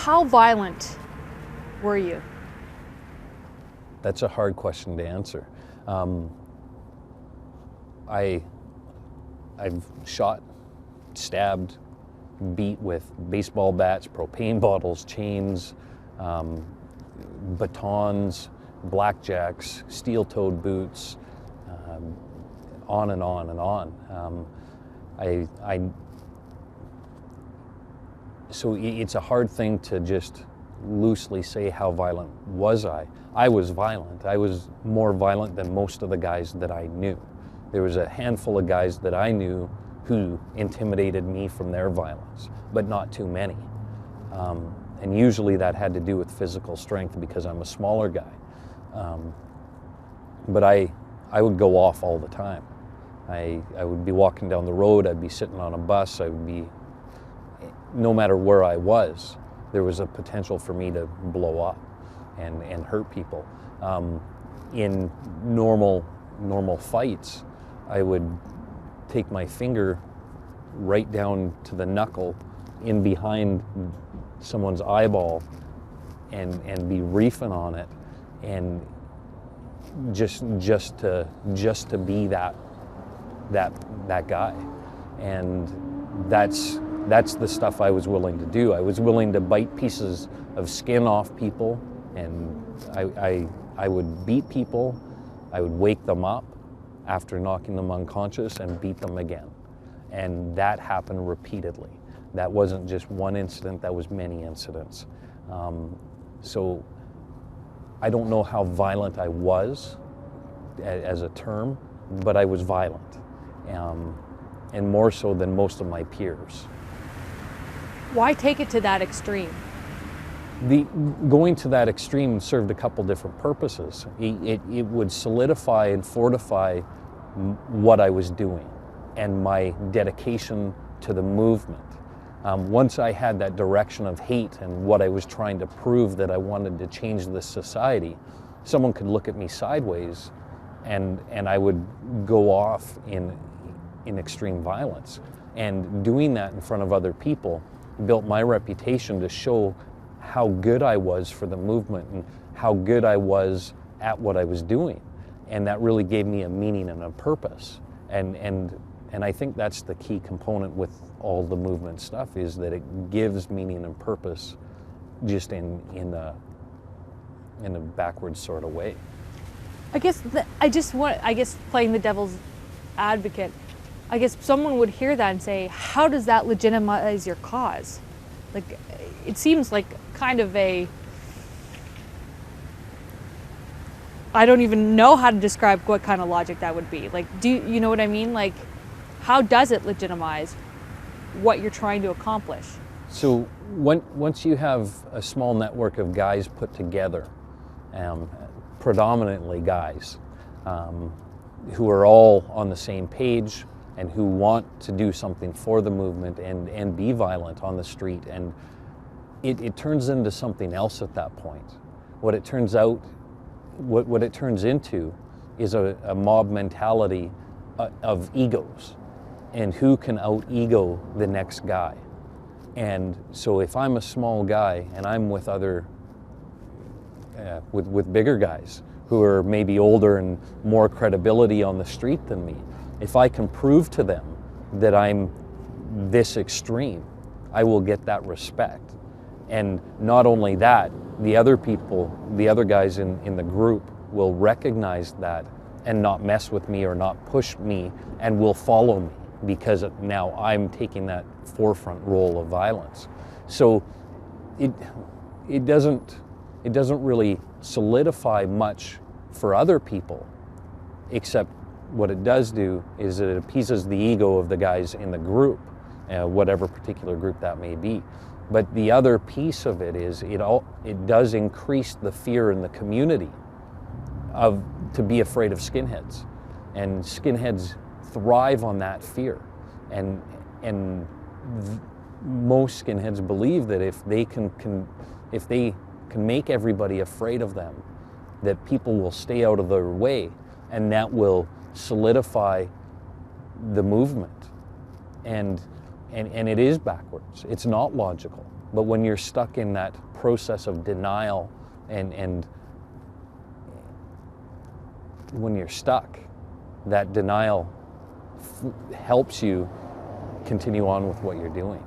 How violent were you? That's a hard question to answer. I've shot, stabbed, beat with baseball bats, propane bottles, chains, batons, blackjacks, steel-toed boots, on and on and on. So it's a hard thing to just loosely say how violent was I. I was violent. I was more violent than most of the guys that I knew. There was a handful of guys that I knew who intimidated me from their violence, but not too many. And usually that had to do with physical strength because I'm a smaller guy. But I would go off all the time. I would be walking down the road, I'd be sitting on a bus, no matter where I was, there was a potential for me to blow up and hurt people. In normal fights, I would take my finger right down to the knuckle in behind someone's eyeball and be reefing on it, and just to be that guy. And that's the stuff I was willing to do. I was willing to bite pieces of skin off people, and I would beat people. I would wake them up after knocking them unconscious and beat them again. And that happened repeatedly. That wasn't just one incident, that was many incidents. So I don't know how violent I was as a term, but I was violent, and more so than most of my peers. Why take it to that extreme? Going to that extreme served a couple different purposes. It would solidify and fortify what I was doing and my dedication to the movement. Once I had that direction of hate and what I was trying to prove, that I wanted to change this society, someone could look at me sideways and I would go off in extreme violence. And doing that in front of other people built my reputation to show how good I was for the movement and how good I was at what I was doing. And that really gave me a meaning and a purpose. And I think that's the key component with all the movement stuff, is that it gives meaning and purpose just in a backwards sort of way. I guess playing the devil's advocate, I guess someone would hear that and say, how does that legitimize your cause? Like, it seems like kind of I don't even know how to describe what kind of logic that would be. Like, do you know what I mean? Like, how does it legitimize what you're trying to accomplish? So once you have a small network of guys put together, predominantly guys, who are all on the same page and who want to do something for the movement and be violent on the street, and it turns into something else at that point. What it turns into is a mob mentality of egos, and who can out-ego the next guy. And so if I'm a small guy and I'm with other, with bigger guys who are maybe older and more credibility on the street than me, if I can prove to them that I'm this extreme, I will get that respect. And not only that, the other guys in the group will recognize that and not mess with me or not push me, and will follow me, because now I'm taking that forefront role of violence. So it doesn't really solidify much for other people, except what it does do is it appeases the ego of the guys in the group, whatever particular group that may be. But the other piece of it is it does increase the fear in the community to be afraid of skinheads, and skinheads thrive on that fear, and most skinheads believe that if they can make everybody afraid of them, that people will stay out of their way, and that will solidify the movement. And it is backwards. It's not logical. But when you're stuck in that process of denial and when you're stuck, that denial helps you continue on with what you're doing.